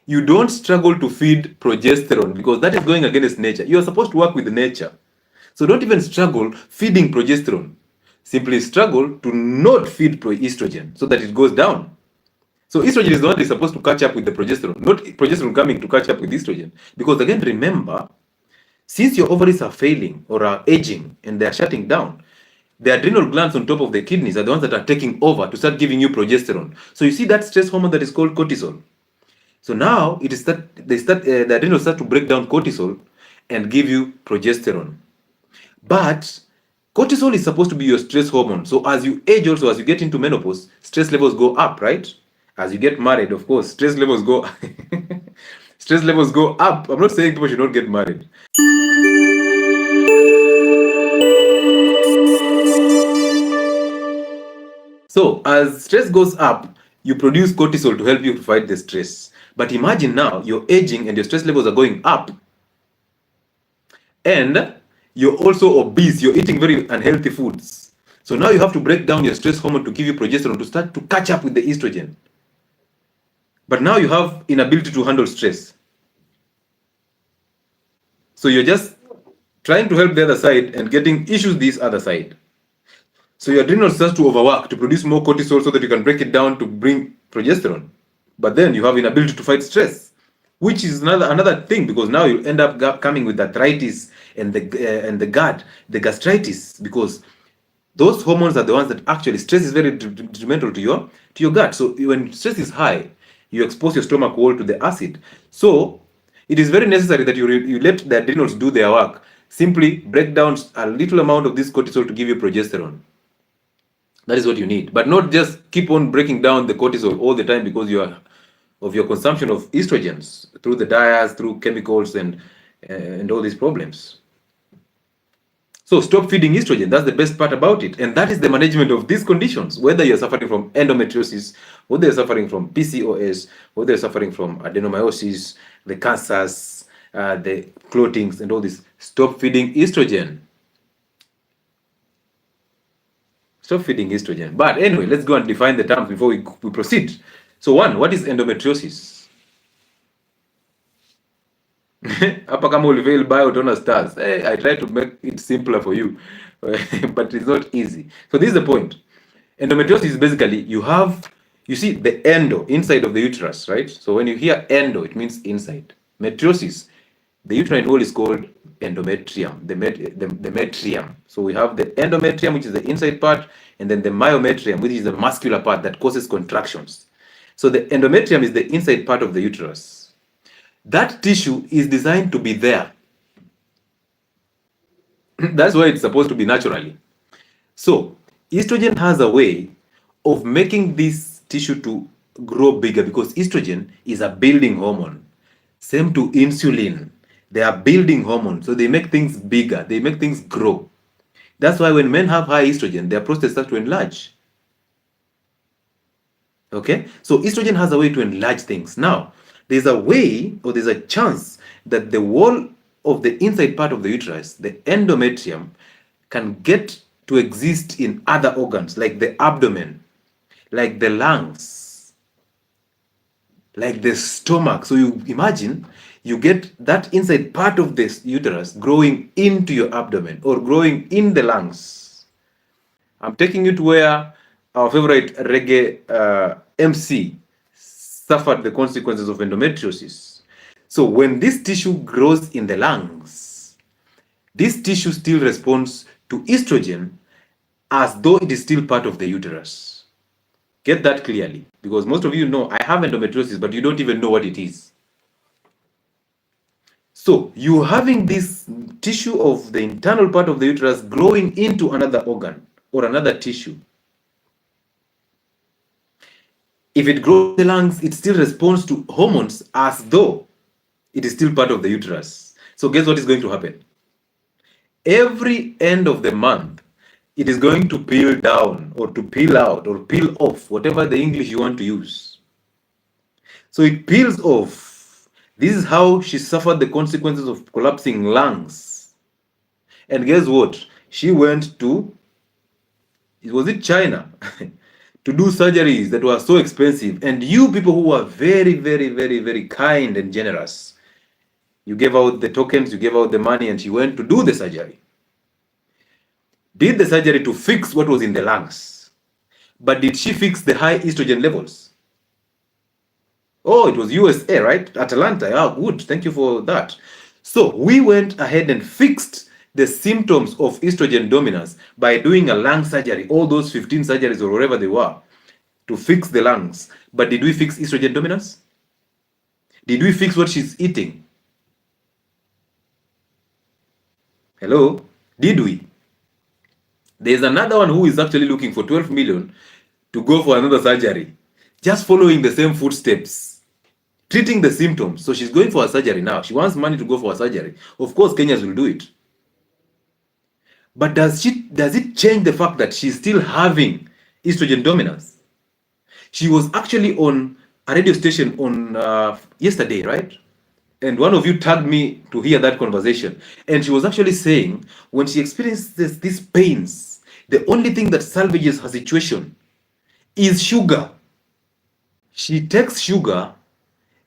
you don't struggle to feed progesterone because that is going against nature. You are supposed to work with nature. So don't even struggle feeding progesterone. Simply struggle to not feed estrogen so that it goes down. So estrogen is the one that is supposed to catch up with the progesterone, not progesterone coming to catch up with estrogen. Because again, remember, since your ovaries are failing or are aging and they are shutting down, the adrenal glands on top of the kidneys are the ones that are taking over to start giving you progesterone. So you see that stress hormone that is called cortisol. So now it is that the adrenals start to break down cortisol and give you progesterone. But cortisol is supposed to be your stress hormone. So as you age, also as you get into menopause, stress levels go up, right? As you get married, of course, stress levels go stress levels go up. I'm not saying people should not get married. So as stress goes up, you produce cortisol to help you to fight the stress. But imagine now you're aging and your stress levels are going up, and you're also obese, you're eating very unhealthy foods. So now you have to break down your stress hormone to give you progesterone to start to catch up with the estrogen. But now you have inability to handle stress. So you're just trying to help the other side and getting issues this other side. So your adrenals start to overwork to produce more cortisol so that you can break it down to bring progesterone. But then you have inability to fight stress, which is another thing, because now you end up coming with arthritis and the gut, the gastritis, because those hormones are the ones that actually stress is very detrimental to your gut. So when stress is high, you expose your stomach wall to the acid. So it is very necessary that you let the adrenals do their work. Simply break down a little amount of this cortisol to give you progesterone. That is what you need, but not just keep on breaking down the cortisol all the time because of your consumption of estrogens through the diets, through chemicals, and all these problems. So stop feeding estrogen. That's the best part about it, and that is the management of these conditions. Whether you're suffering from endometriosis, whether you're suffering from PCOS, whether you're suffering from adenomyosis, the cancers, the clotings, and all this, stop feeding estrogen. Stop feeding estrogen. But anyway, let's go and define the terms before we proceed. So one, what is endometriosis? Hapa kama ulifail bio utaona stars. Hey, I try to make it simpler for you, but it's not easy. So this is the point. Endometriosis is basically you see the endo inside of the uterus, right? So when you hear endo, it means inside. Metriosis, the uterine wall is called endometrium, the metrium. So we have the endometrium, which is the inside part, and then the myometrium, which is the muscular part that causes contractions. So the endometrium is the inside part of the uterus. That tissue is designed to be there. That's why it's supposed to be naturally. So estrogen has a way of making this tissue to grow bigger, because estrogen is a building hormone. Same to insulin. They are building hormones, so they make things bigger, they make things grow. That's why when men have high estrogen, their prostate starts to enlarge. Okay, so estrogen has a way to enlarge things. Now, there's a way, or there's a chance that the wall of the inside part of the uterus, the endometrium, can get to exist in other organs, like the abdomen, like the lungs, like the stomach. So you imagine you get that inside part of this uterus growing into your abdomen or growing in the lungs. I'm taking you to where our favorite reggae MC suffered the consequences of endometriosis. So when this tissue grows in the lungs, this tissue still responds to estrogen as though it is still part of the uterus. Get that clearly, because most of you know I have endometriosis, but you don't even know what it is. So you having this tissue of the internal part of the uterus growing into another organ or another tissue. If it grows in the lungs, it still responds to hormones as though it is still part of the uterus. So guess what is going to happen? Every end of the month, it is going to peel down or to peel out or peel off, whatever the English you want to use. So it peels off. This is how she suffered the consequences of collapsing lungs. And guess what? She went to, was it China? to do surgeries that were so expensive, and you people who were very, very, very, very kind and generous, you gave out the tokens, you gave out the money, and she went to do the surgery. Did the surgery to fix what was in the lungs. But did she fix the high estrogen levels? Oh, it was USA, right? Atlanta. Ah, good. Thank you for that. So we went ahead and fixed the symptoms of estrogen dominance by doing a lung surgery, all those 15 surgeries or whatever they were, to fix the lungs. But did we fix estrogen dominance? Did we fix what she's eating? Hello? Did we? There's another one who is actually looking for 12 million to go for another surgery, just following the same footsteps, treating the symptoms. So she's going for a surgery now. She wants money to go for a surgery. Of course, Kenyans will do it. But does it change the fact that she's still having estrogen dominance? She was actually on a radio station on yesterday, right? And one of you tagged me to hear that conversation. And she was actually saying when she experiences these pains, the only thing that salvages her situation is sugar. She takes sugar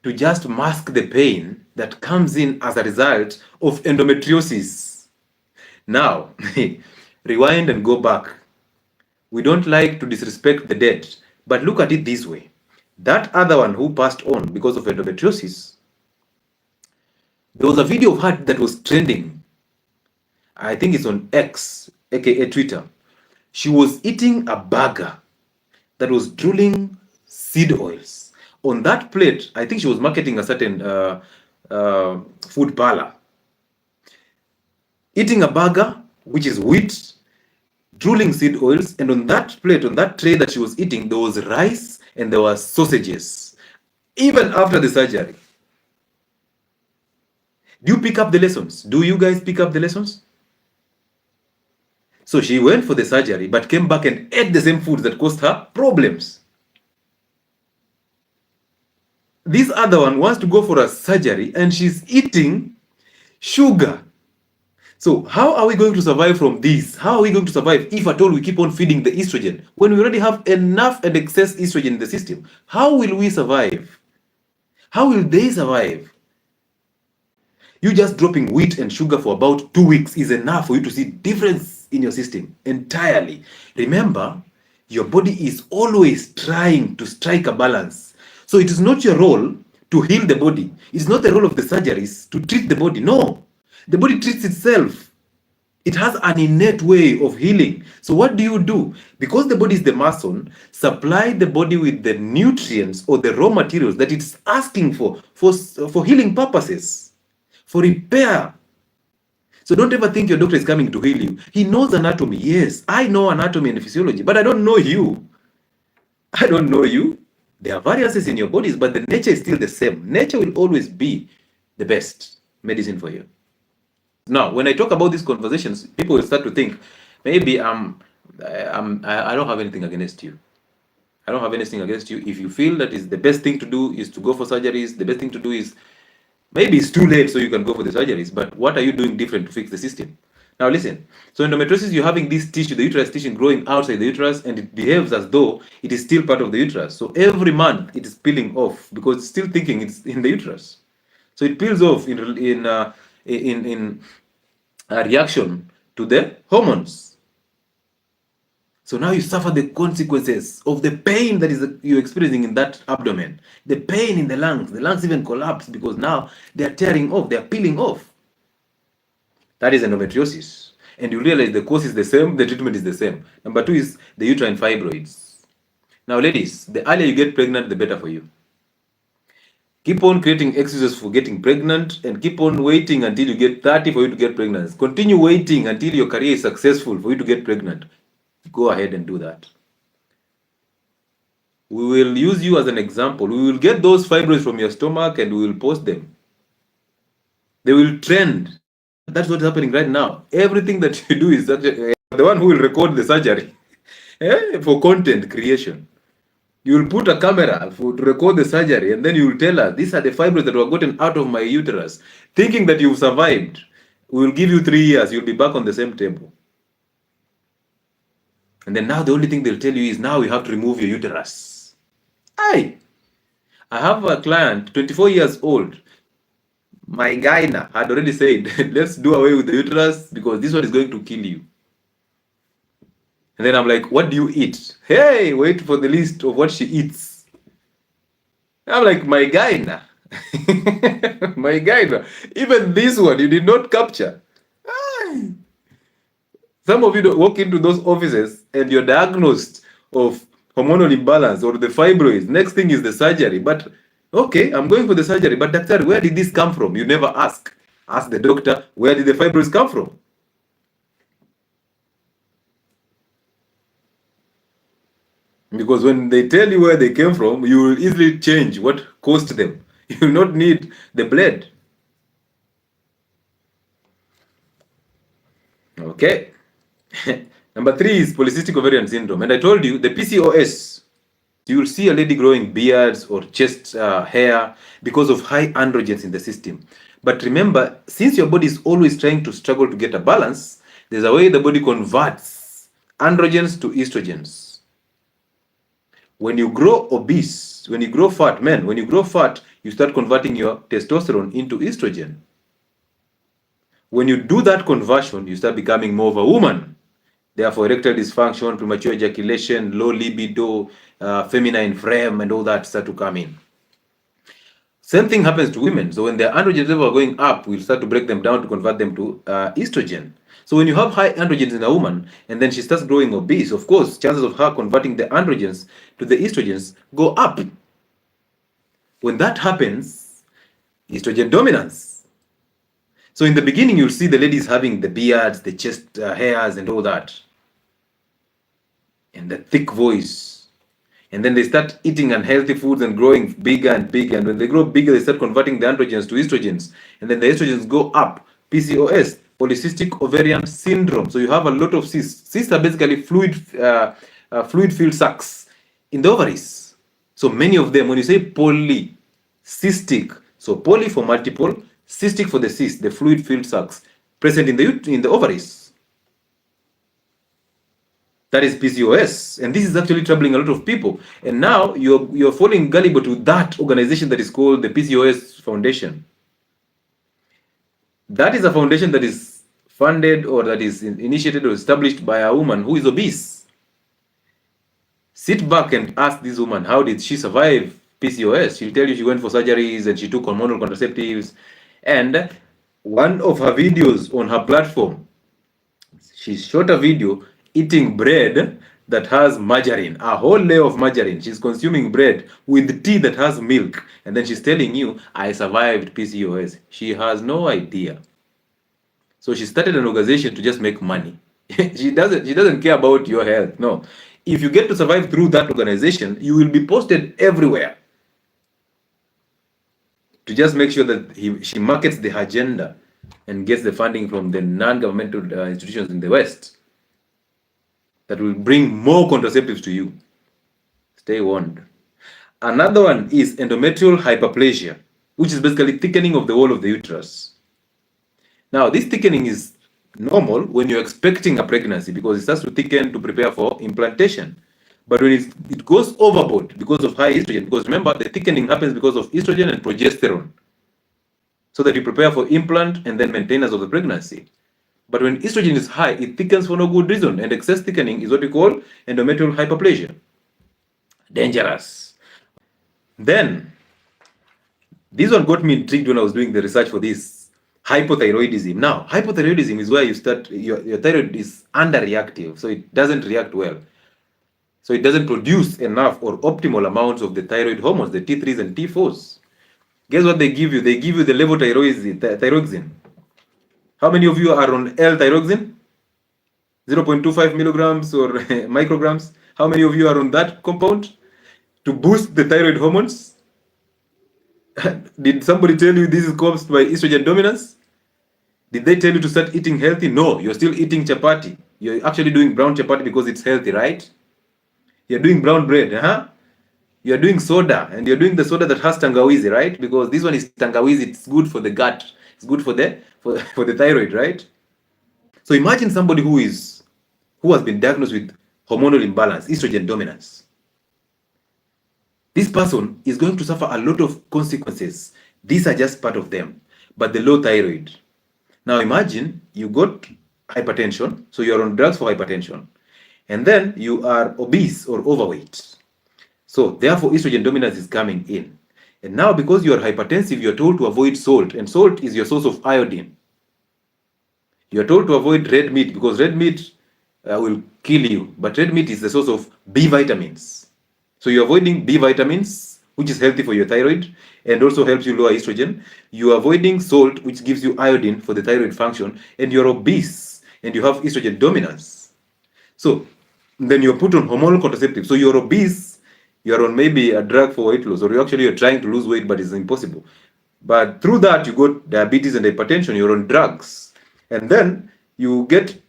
to just mask the pain that comes in as a result of endometriosis. Now, rewind and go back. We don't like to disrespect the dead, but look at it this way. That other one who passed on because of endometriosis, there was a video of her that was trending. I think it's on X, aka Twitter. She was eating a burger that was drooling seed oils. On that plate, I think she was marketing a certain food parlor. Eating a burger, which is wheat, drooling seed oils, and on that plate, on that tray that she was eating, there was rice and there were sausages. Even after the surgery. Do you pick up the lessons? Do you guys pick up the lessons? So she went for the surgery, but came back and ate the same foods that caused her problems. This other one wants to go for a surgery and she's eating sugar. So how are we going to survive from this? How are we going to survive if at all we keep on feeding the estrogen when we already have enough and excess estrogen in the system? How will we survive? How will they survive? You just dropping wheat and sugar for about 2 weeks is enough for you to see difference in your system entirely. Remember, your body is always trying to strike a balance. So it is not your role to heal the body. It's not the role of the surgeries to treat the body. No, the body treats itself. It has an innate way of healing. So what do? Because the body is the mason, supply the body with the nutrients or the raw materials that it's asking for healing purposes. For repair. So don't ever think your doctor is coming to heal you. He knows anatomy. Yes, I know anatomy and physiology, but I don't know you. I don't know you. There are variances in your bodies, but the nature is still the same. Nature will always be the best medicine for you. Now, when I talk about these conversations, people will start to think, maybe I don't have anything against you. I don't have anything against you. If you feel that is the best thing to do is to go for surgeries, the best thing to do is maybe it's too late so you can go for the surgeries, but what are you doing different to fix the system? Now listen, so endometriosis, you're having this tissue, the uterus tissue growing outside the uterus, and it behaves as though it is still part of the uterus. So every month it is peeling off because it's still thinking it's in the uterus. So it peels off in a reaction to the hormones. So now you suffer the consequences of the pain that is you're experiencing in that abdomen, the pain in the lungs. The lungs even collapse because now they're tearing off, they're peeling off. That is endometriosis. And you realize the cause is the same, the treatment is the same. Number 2 is the uterine fibroids. Now ladies, the earlier you get pregnant, the better for you. Keep on creating excuses for getting pregnant and keep on waiting until you get 30 for you to get pregnant. Continue waiting until your career is successful for you to get pregnant. Go ahead and do that. We will use you as an example. We will get those fibroids from your stomach and we will post them. They will trend. That's what's happening right now. Everything that you do is the one who will record the surgery for content creation. You will put a camera to record the surgery and then you will tell us, these are the fibroids that were gotten out of my uterus. Thinking that you've survived. We will give you 3 years. You'll be back on the same table. And then now the only thing they'll tell you is now you have to remove your uterus. I have a client, 24 years old. My gyna had already said, let's do away with the uterus because this one is going to kill you. And then I'm like, what do you eat? Hey, wait for the list of what she eats. I'm like, my gyna. My gyna. Even this one, you did not capture. Some of you don't walk into those offices and you're diagnosed of hormonal imbalance or the fibroids. Next thing is the surgery. But okay, I'm going for the surgery. But doctor, where did this come from? You never ask. Ask the doctor, where did the fibroids come from? Because when they tell you where they came from, you will easily change what caused them. You will not need the blade. Okay. Number 3 is polycystic ovarian syndrome. And I told you the PCOS, you will see a lady growing beards or chest hair because of high androgens in the system. But remember, since your body is always trying to struggle to get a balance, there's a way the body converts androgens to estrogens. When you grow obese, when you grow fat, men, when you grow fat, you start converting your testosterone into estrogen. When you do that conversion, you start becoming more of a woman. Therefore, erectile dysfunction, premature ejaculation, low libido, feminine frame, and all that start to come in. Same thing happens to women. So when their androgen levels are going up, we'll start to break them down to convert them to estrogen. So when you have high androgens in a woman and then she starts growing obese, of course, chances of her converting the androgens to the estrogens go up. When that happens, estrogen dominance. So in the beginning, you'll see the ladies having the beards, the chest hairs, and all that, and the thick voice. And then they start eating unhealthy foods and growing bigger and bigger. And when they grow bigger, they start converting the androgens to estrogens. And then the estrogens go up. PCOS, polycystic ovarian syndrome. So you have a lot of cysts. Cysts are basically fluid-filled sacs in the ovaries. So many of them, when you say polycystic, so poly for multiple, cystic for the cyst, the fluid-filled sacs present in the ovaries. That is PCOS, and this is actually troubling a lot of people. And now you're falling gullible to that organization that is called the PCOS Foundation. That is a foundation that is funded or that is initiated or established by a woman who is obese. Sit back and ask this woman, how did she survive PCOS? She'll tell you she went for surgeries and she took hormonal contraceptives. And one of her videos on her platform, she shot a video eating bread that has margarine, a whole layer of margarine. She's consuming bread with tea that has milk. And then she's telling you, I survived PCOS. She has no idea. So she started an organization to just make money. She doesn't care about your health. No. If you get to survive through that organization, you will be posted everywhere to just make sure that she markets the agenda and gets the funding from the non-governmental institutions in the West that will bring more contraceptives to you. Stay warned. Another one is endometrial hyperplasia, which is basically thickening of the wall of the uterus. Now, this thickening is normal when you're expecting a pregnancy because it starts to thicken to prepare for implantation. But when it goes overboard because of high estrogen, because remember, the thickening happens because of estrogen and progesterone, so that you prepare for implant and then maintenance of the pregnancy. But when estrogen is high, it thickens for no good reason, and excess thickening is what we call endometrial hyperplasia. Dangerous. Then, this one got me intrigued when I was doing the research for this. Hypothyroidism. Now, hypothyroidism is where you start, your thyroid is underreactive, so it doesn't react well. So it doesn't produce enough or optimal amounts of the thyroid hormones, the T3s and T4s. Guess what they give you? They give you the levothyroxine. How many of you are on L-thyroxine? 0.25 milligrams or micrograms. How many of you are on that compound to boost the thyroid hormones? Did somebody tell you this is caused by estrogen dominance? Did they tell you to start eating healthy? No, you're still eating chapati. You're actually doing brown chapati because it's healthy, right? You're doing brown bread, You're doing soda, and you're doing the soda that has tangawizi, right? Because this one is tangawizi, it's good for the gut. It's good for the thyroid, right? So imagine somebody who has been diagnosed with hormonal imbalance, estrogen dominance, this person is going to suffer a lot of consequences. These are just part of them. But the low thyroid. Now imagine you got hypertension, so you're on drugs for hypertension, and then you are obese or overweight. So therefore estrogen dominance is coming in. And now because you are hypertensive, you're told to avoid salt, and salt is your source of iodine. You're told to avoid red meat because red meat will kill you, but red meat is the source of B vitamins. So you're avoiding B vitamins, which is healthy for your thyroid and also helps you lower estrogen. You're avoiding salt, which gives you iodine for the thyroid function, and you're obese and you have estrogen dominance. So then you're put on hormonal contraceptives. So you're obese, you're on maybe a drug for weight loss, or you're trying to lose weight, but it's impossible. But through that, you got diabetes and hypertension, you're on drugs. And then you get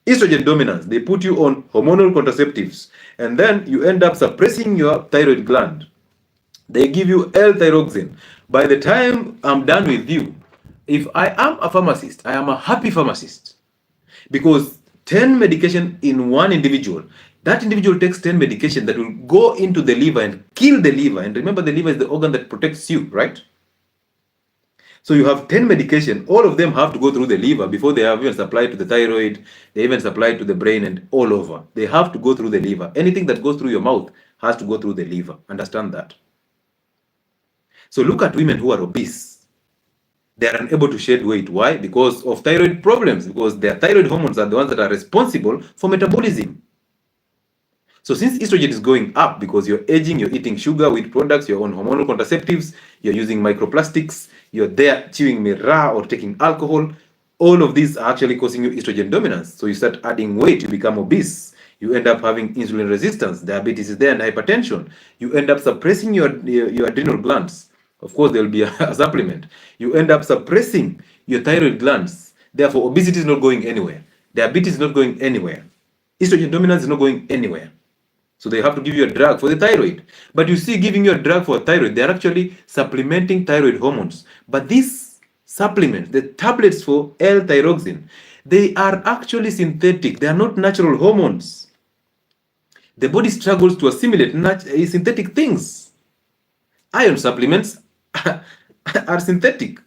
estrogen dominance. They put you on hormonal contraceptives. And then you end up suppressing your thyroid gland. They give you L-thyroxine. By the time I'm done with you, if I am a pharmacist, I am a happy pharmacist. Because 10 medication in one individual, that individual takes 10 medication that will go into the liver and kill the liver. And remember, the liver is the organ that protects you, right? So you have 10 medication, all of them have to go through the liver before they have even supplied to the thyroid, they even supplied to the brain and all over. They have to go through the liver. Anything that goes through your mouth has to go through the liver. Understand that. So look at women who are obese. They are unable to shed weight. Why? Because of thyroid problems, because their thyroid hormones are the ones that are responsible for metabolism. So since estrogen is going up because you're aging, you're eating sugar, wheat products, you're on hormonal contraceptives, you're using microplastics, you're there chewing miraa or taking alcohol, all of these are actually causing you estrogen dominance. So you start adding weight, you become obese. You end up having insulin resistance, diabetes is there, and hypertension. You end up suppressing your adrenal glands. Of course, there will be a supplement. You end up suppressing your thyroid glands. Therefore, obesity is not going anywhere. Diabetes is not going anywhere. Estrogen dominance is not going anywhere. So they have to give you a drug for the thyroid. But you see, giving you a drug for thyroid, they're actually supplementing thyroid hormones. But these supplements, the tablets for L-thyroxine, they are actually synthetic. They are not natural hormones. The body struggles to assimilate synthetic things. Iron supplements are synthetic.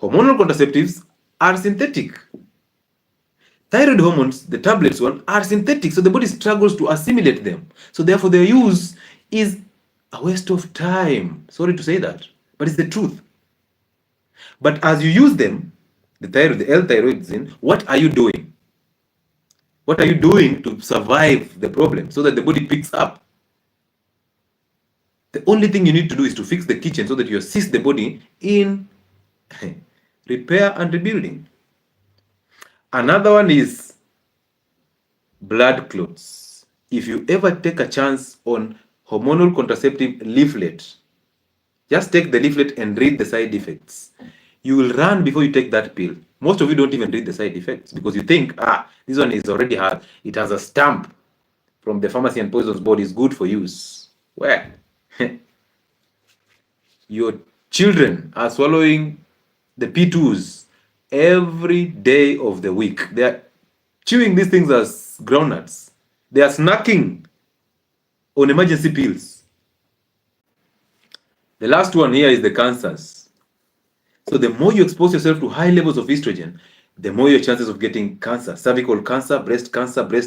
Hormonal contraceptives are synthetic. Thyroid hormones, the tablets one, are synthetic, so the body struggles to assimilate them. So therefore their use is a waste of time. Sorry to say that, but it's the truth. But as you use them, the L-thyroxine, what are you doing? What are you doing to survive the problem so that the body picks up? The only thing you need to do is to fix the kitchen so that you assist the body in repair and rebuilding. Another one is blood clots. If you ever take a chance on hormonal contraceptive leaflet, just take the leaflet and read the side effects. You will run before you take that pill. Most of you don't even read the side effects because you think, this one is already it has a stamp from the Pharmacy and Poisons Board, is good for use. Where? Your children are swallowing the P2s every day of the week. They are chewing these things as groundnuts. They are snacking on emergency pills. The last one here is the cancers. So the more you expose yourself to high levels of estrogen, the more your chances of getting cancer, cervical cancer, breast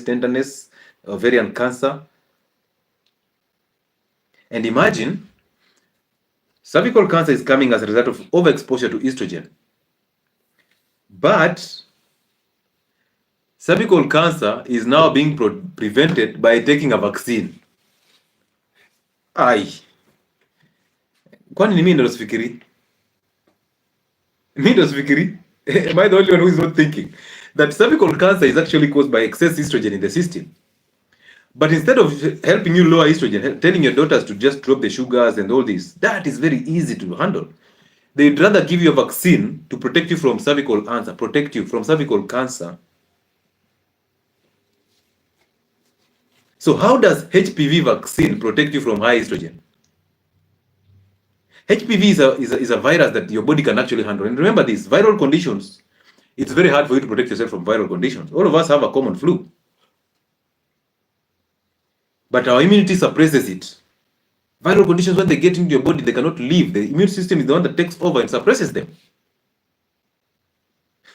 tenderness, ovarian cancer. And imagine, cervical cancer is coming as a result of overexposure to estrogen. But cervical cancer is now being prevented by taking a vaccine. Kwani ni mimi ndo sifikiri? Mimi ndo sifikiri? Am I the only one who is not thinking that cervical cancer is actually caused by excess estrogen in the system? But instead of helping you lower estrogen, telling your daughters to just drop the sugars and all this, that is very easy to handle. They'd rather give you a vaccine to protect you from cervical cancer, So how does HPV vaccine protect you from high estrogen? HPV is a virus that your body can actually handle. And remember this, viral conditions it's very hard for you to protect yourself from viral conditions. All of us have a common flu, but our immunity suppresses it. Viral conditions, when they get into your body, they cannot leave. The immune system is the one that takes over and suppresses them.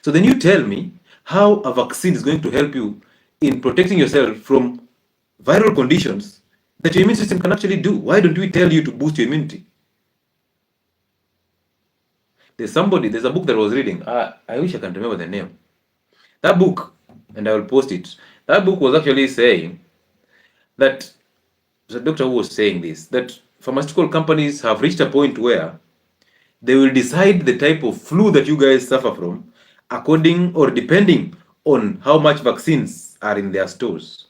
So then you tell me how a vaccine is going to help you in protecting yourself from viral conditions that your immune system can actually do. Why don't we tell you to boost your immunity? There's a book that I was reading. I wish I can remember the name. That book, and I will post it. That book was actually saying that the doctor who was saying this, that pharmaceutical companies have reached a point where they will decide the type of flu that you guys suffer from according or depending on how much vaccines are in their stores.